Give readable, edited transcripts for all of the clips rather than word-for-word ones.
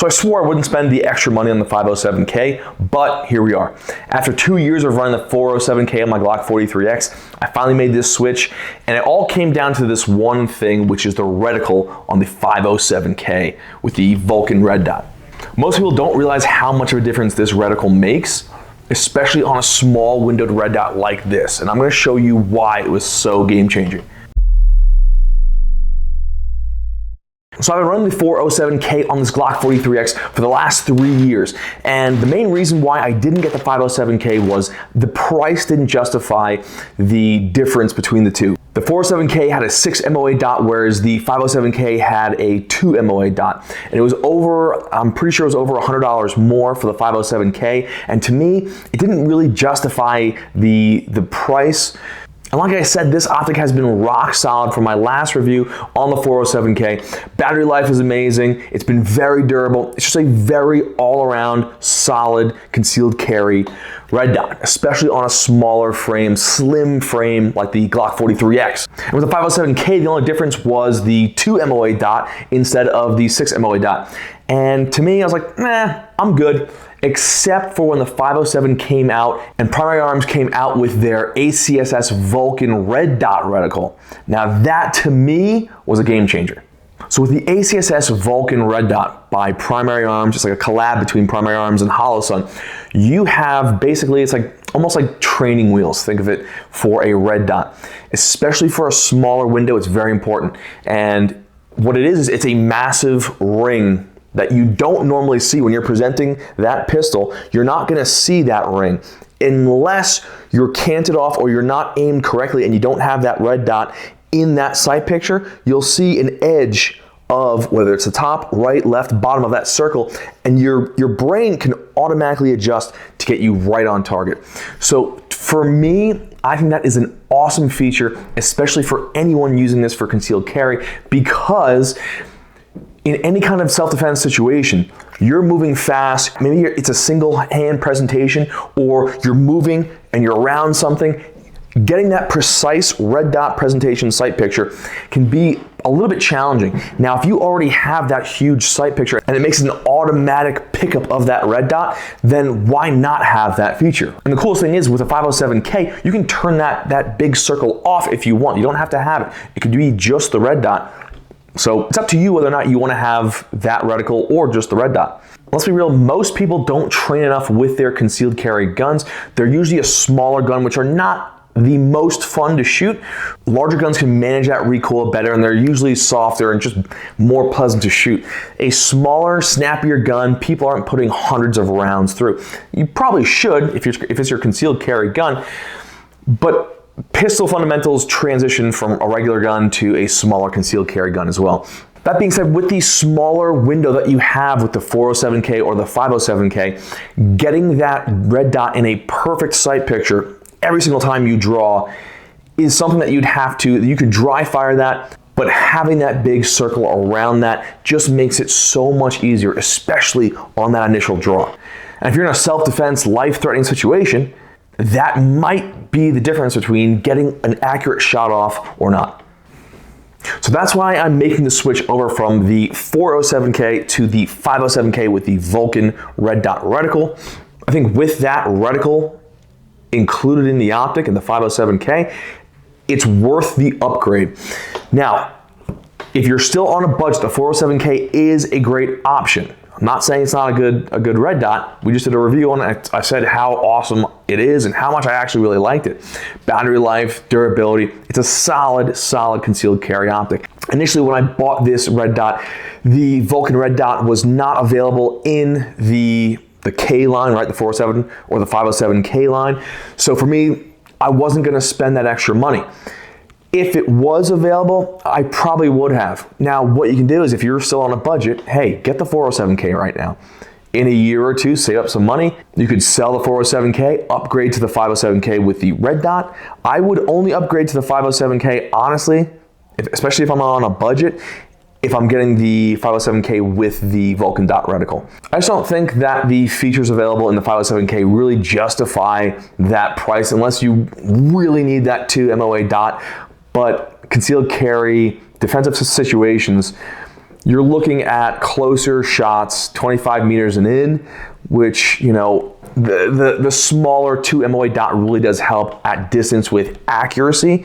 So I swore I wouldn't spend the extra money on the 507K, but here we are. After 2 years of running the 407K on my Glock 43X, I finally made this switch, and it all came down to this one thing, which is the reticle on the 507K with the Vulcan red dot. Most people don't realize how much of a difference this reticle makes, especially on a small windowed red dot like this, and I'm going to show you why it was so game-changing. So I've been running the 407K on this Glock 43X for the last 3 years, and the main reason why I didn't get the 507K was the price didn't justify the difference between the two. The 407K had a 6 MOA dot, whereas the 507K had a 2 MOA dot, and it was over, I'm pretty sure it was over $100 more for the 507K, and to me, it didn't really justify the price. And like I said, this optic has been rock solid from my last review on the 407K. Battery life is amazing. It's been very durable. It's just a very all-around, solid, concealed carry red dot, especially on a smaller frame, slim frame like the Glock 43X. And with the 507K, the only difference was the 2 MOA dot instead of the 6 MOA dot. And to me, I was like, nah, I'm good. Except for when the 507 came out and Primary Arms came out with their ACSS Vulcan red dot reticle. Now that to me was a game changer. So with the ACSS Vulcan red dot by Primary Arms, it's like a collab between Primary Arms and Holosun, you have basically, it's like almost like training wheels, think of it, for a red dot. Especially for a smaller window, it's very important. And what it is it's a massive ring that you don't normally see when you're presenting that pistol. You're not gonna see that ring unless you're canted off or you're not aimed correctly and you don't have that red dot in that sight picture. You'll see an edge of whether it's the top, right, left, bottom of that circle, and your brain can automatically adjust to get you right on target. So for me, I think that is an awesome feature, especially for anyone using this for concealed carry, because in any kind of self-defense situation, you're moving fast, maybe it's a single hand presentation, or you're moving and you're around something, getting that precise red dot presentation sight picture can be a little bit challenging. Now, if you already have that huge sight picture and it makes an automatic pickup of that red dot, then why not have that feature? And the coolest thing is with a 507K, you can turn that big circle off if you want. You don't have to have it. It could be just the red dot. So it's up to you whether or not you want to have that reticle or just the red dot. Let's be real, most people don't train enough with their concealed carry guns. They're usually a smaller gun, which are not the most fun to shoot. Larger guns can manage that recoil better, and they're usually softer and just more pleasant to shoot. A smaller, snappier gun, people aren't putting hundreds of rounds through. You probably should if it's your concealed carry gun, but pistol fundamentals transition from a regular gun to a smaller concealed carry gun as well. That being said, with the smaller window that you have with the 407K or the 507K, getting that red dot in a perfect sight picture every single time you draw is something that you could dry fire that, but having that big circle around that just makes it so much easier, especially on that initial draw. And if you're in a self-defense, life-threatening situation, that might be the difference between getting an accurate shot off or not. So that's why I'm making the switch over from the 407K to the 507K with the Vulcan red dot reticle. I think with that reticle included in the optic in the 507K, it's worth the upgrade. Now, if you're still on a budget, the 407K is a great option. I'm not saying it's not a good red dot. We just did a review on it. I said how awesome it is and how much I actually really liked it. Battery life, durability, it's a solid concealed carry optic. Initially when I bought this red dot, the Vulcan red dot was not available in the K line, right? The 407 or the 507K line. So for me, I wasn't gonna spend that extra money. If it was available, I probably would have. Now, what you can do is if you're still on a budget, hey, get the 407K right now. In a year or two, save up some money. You could sell the 407K, upgrade to the 507K with the red dot. I would only upgrade to the 507K, honestly, especially if I'm on a budget, if I'm getting the 507K with the Vulcan dot reticle. I just don't think that the features available in the 507K really justify that price unless you really need that 2 MOA dot. But concealed carry, defensive situations, you're looking at closer shots, 25 meters and in, which, you know, the smaller 2 MOA dot really does help at distance with accuracy.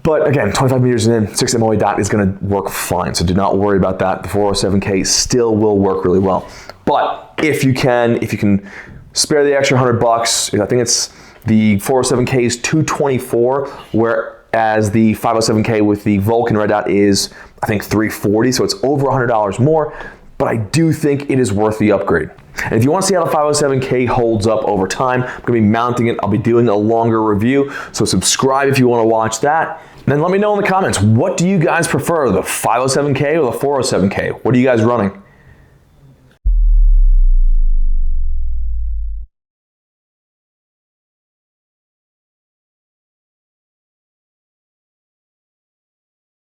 But again, 25 meters and in, 6 MOA dot is gonna work fine. So do not worry about that. The 407K still will work really well. But if you can spare the extra $100, I think it's the 407K is $224, whereas the 507K with the Vulcan red dot is, I think, $340, so it's over $100 more, but I do think it is worth the upgrade. And if you want to see how the 507K holds up over time, I'm going to be mounting it. I'll be doing a longer review, so subscribe if you want to watch that. And then let me know in the comments, what do you guys prefer, the 507K or the 407K? What are you guys running?